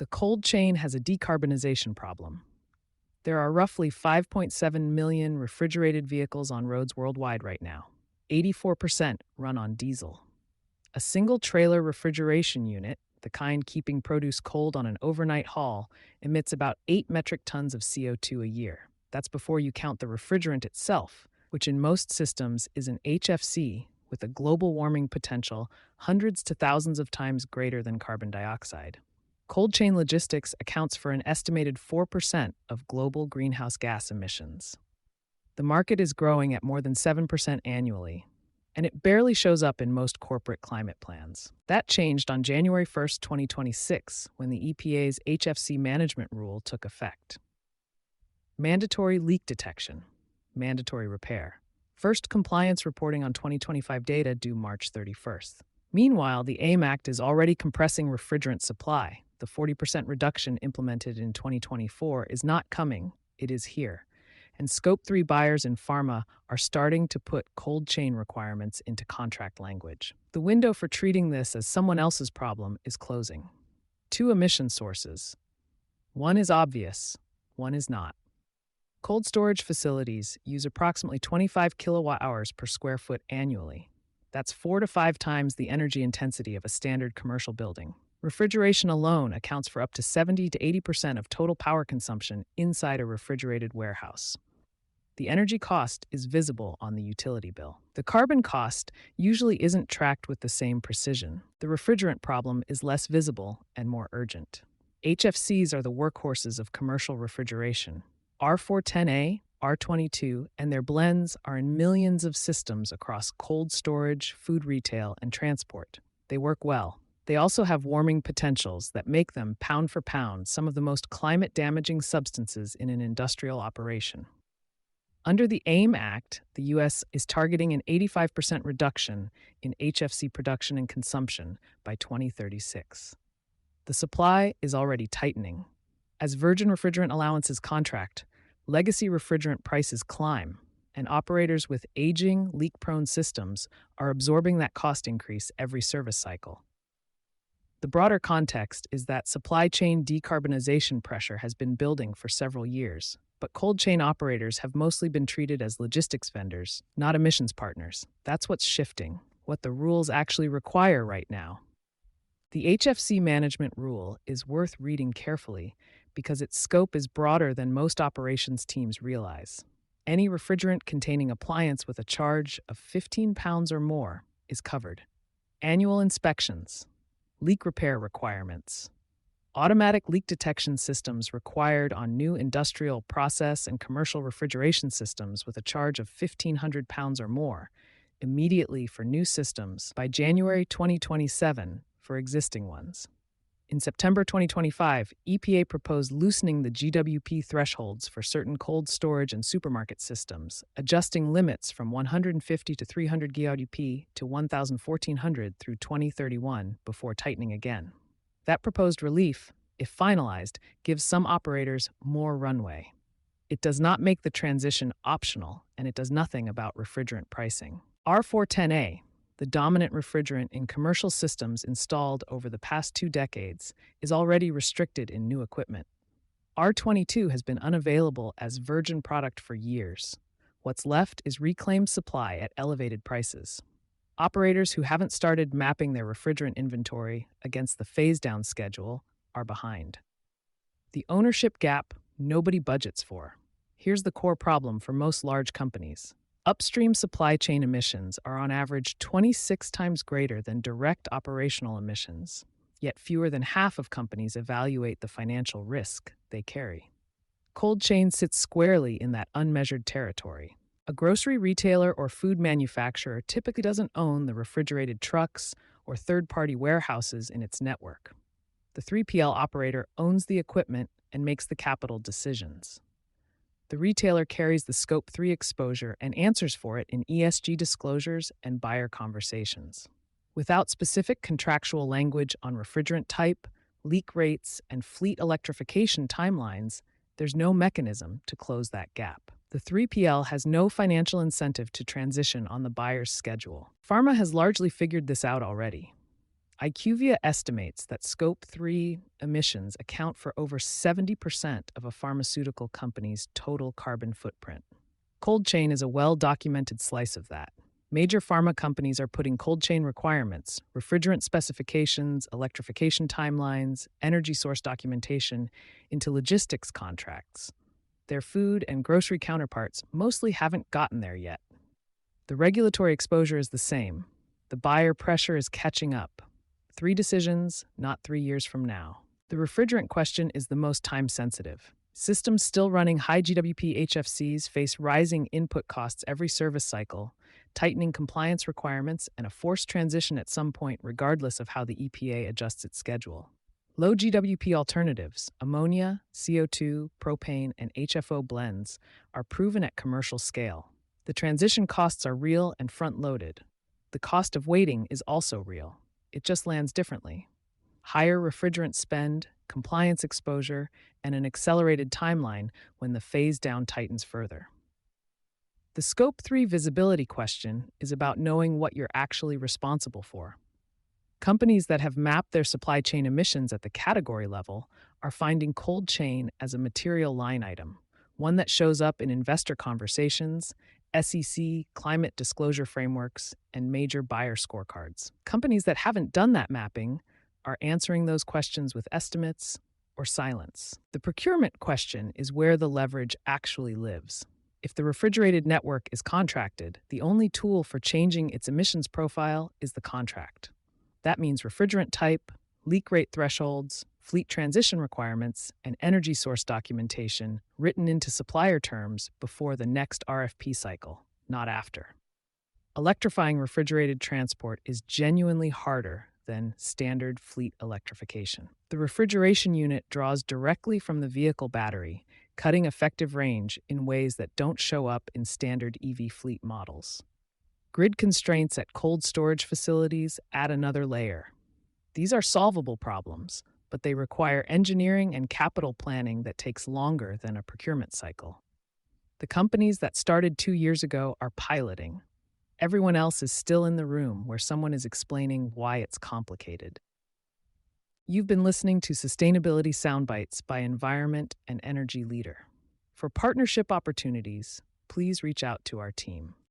The cold chain has a decarbonization problem. There are roughly 5.7 million refrigerated vehicles on roads worldwide right now. 84% run on diesel. A single trailer refrigeration unit, the kind keeping produce cold on an overnight haul, emits about 8 metric tons of CO2 a year. That's before you count the refrigerant itself, which in most systems is an HFC with a global warming potential hundreds to thousands of times greater than carbon dioxide. Cold chain logistics accounts for an estimated 4% of global greenhouse gas emissions. The market is growing at more than 7% annually, and it barely shows up in most corporate climate plans. That changed on January 1st, 2026, when the EPA's HFC management rule took effect. Mandatory leak detection, mandatory repair. First compliance reporting on 2025 data due March 31st. Meanwhile, the AIM Act is already compressing refrigerant supply. The 40% reduction implemented in 2024 is not coming, it is here. And Scope 3 buyers in pharma are starting to put cold chain requirements into contract language. The window for treating this as someone else's problem is closing. 2 emission sources. One is obvious, one is not. Cold storage facilities use approximately 25 kilowatt hours per square foot annually. That's 4 to 5 times the energy intensity of a standard commercial building. Refrigeration alone accounts for up to 70 to 80% of total power consumption inside a refrigerated warehouse. The energy cost is visible on the utility bill. The carbon cost usually isn't tracked with the same precision. The refrigerant problem is less visible and more urgent. HFCs are the workhorses of commercial refrigeration. R410A, R22, and their blends are in millions of systems across cold storage, food retail, and transport. They work well. They also have warming potentials that make them, pound for pound, some of the most climate-damaging substances in an industrial operation. Under the AIM Act, the U.S. is targeting an 85% reduction in HFC production and consumption by 2036. The supply is already tightening. As virgin refrigerant allowances contract, legacy refrigerant prices climb, and operators with aging, leak-prone systems are absorbing that cost increase every service cycle. The broader context is that supply chain decarbonization pressure has been building for several years, but cold chain operators have mostly been treated as logistics vendors, not emissions partners. That's what's shifting, what the rules actually require right now. The HFC management rule is worth reading carefully because its scope is broader than most operations teams realize. Any refrigerant containing appliance with a charge of 15 pounds or more is covered. Annual inspections, leak repair requirements, automatic leak detection systems required on new industrial process and commercial refrigeration systems with a charge of 1,500 pounds or more, immediately for new systems by January 2027 for existing ones. In September 2025, EPA proposed loosening the GWP thresholds for certain cold storage and supermarket systems, adjusting limits from 150 to 300 GWP to 1,400 through 2031 before tightening again. That proposed relief, if finalized, gives some operators more runway. It does not make the transition optional, and it does nothing about refrigerant pricing. R410A, the dominant refrigerant in commercial systems installed over the past 2 decades, is already restricted in new equipment. R22 has been unavailable as virgin product for years. What's left is reclaimed supply at elevated prices. Operators who haven't started mapping their refrigerant inventory against the phase-down schedule are behind. The ownership gap nobody budgets for. Here's the core problem for most large companies. Upstream supply chain emissions are on average 26 times greater than direct operational emissions, yet fewer than half of companies evaluate the financial risk they carry. Cold chain sits squarely in that unmeasured territory. A grocery retailer or food manufacturer typically doesn't own the refrigerated trucks or third-party warehouses in its network. The 3PL operator owns the equipment and makes the capital decisions. The retailer carries the Scope 3 exposure and answers for it in ESG disclosures and buyer conversations. Without specific contractual language on refrigerant type, leak rates, and fleet electrification timelines, there's no mechanism to close that gap. The 3PL has no financial incentive to transition on the buyer's schedule. Pharma has largely figured this out already. IQVIA estimates that Scope 3 emissions account for over 70% of a pharmaceutical company's total carbon footprint. Cold chain is a well-documented slice of that. Major pharma companies are putting cold chain requirements, refrigerant specifications, electrification timelines, energy source documentation into logistics contracts. Their food and grocery counterparts mostly haven't gotten there yet. The regulatory exposure is the same. The buyer pressure is catching up. 3 decisions, not 3 years from now. The refrigerant question is the most time-sensitive. Systems still running high GWP HFCs face rising input costs every service cycle, tightening compliance requirements, and a forced transition at some point regardless of how the EPA adjusts its schedule. Low GWP alternatives, ammonia, CO2, propane, and HFO blends, are proven at commercial scale. The transition costs are real and front-loaded. The cost of waiting is also real. It just lands differently. Higher refrigerant spend, compliance exposure, and an accelerated timeline when the phase-down tightens further. The Scope 3 visibility question is about knowing what you're actually responsible for. Companies that have mapped their supply chain emissions at the category level are finding cold chain as a material line item, one that shows up in investor conversations, SEC climate disclosure frameworks, and major buyer scorecards. Companies that haven't done that mapping are answering those questions with estimates or silence. The procurement question is where the leverage actually lives. If the refrigerated network is contracted, the only tool for changing its emissions profile is the contract. That means refrigerant type, leak rate thresholds, fleet transition requirements, and energy source documentation written into supplier terms before the next RFP cycle, not after. Electrifying refrigerated transport is genuinely harder than standard fleet electrification. The refrigeration unit draws directly from the vehicle battery, cutting effective range in ways that don't show up in standard EV fleet models. Grid constraints at cold storage facilities add another layer. These are solvable problems, but they require engineering and capital planning that takes longer than a procurement cycle. The companies that started 2 years ago are piloting. Everyone else is still in the room where someone is explaining why it's complicated. You've been listening to Sustainability Soundbites by Environment and Energy Leader. For partnership opportunities, please reach out to our team.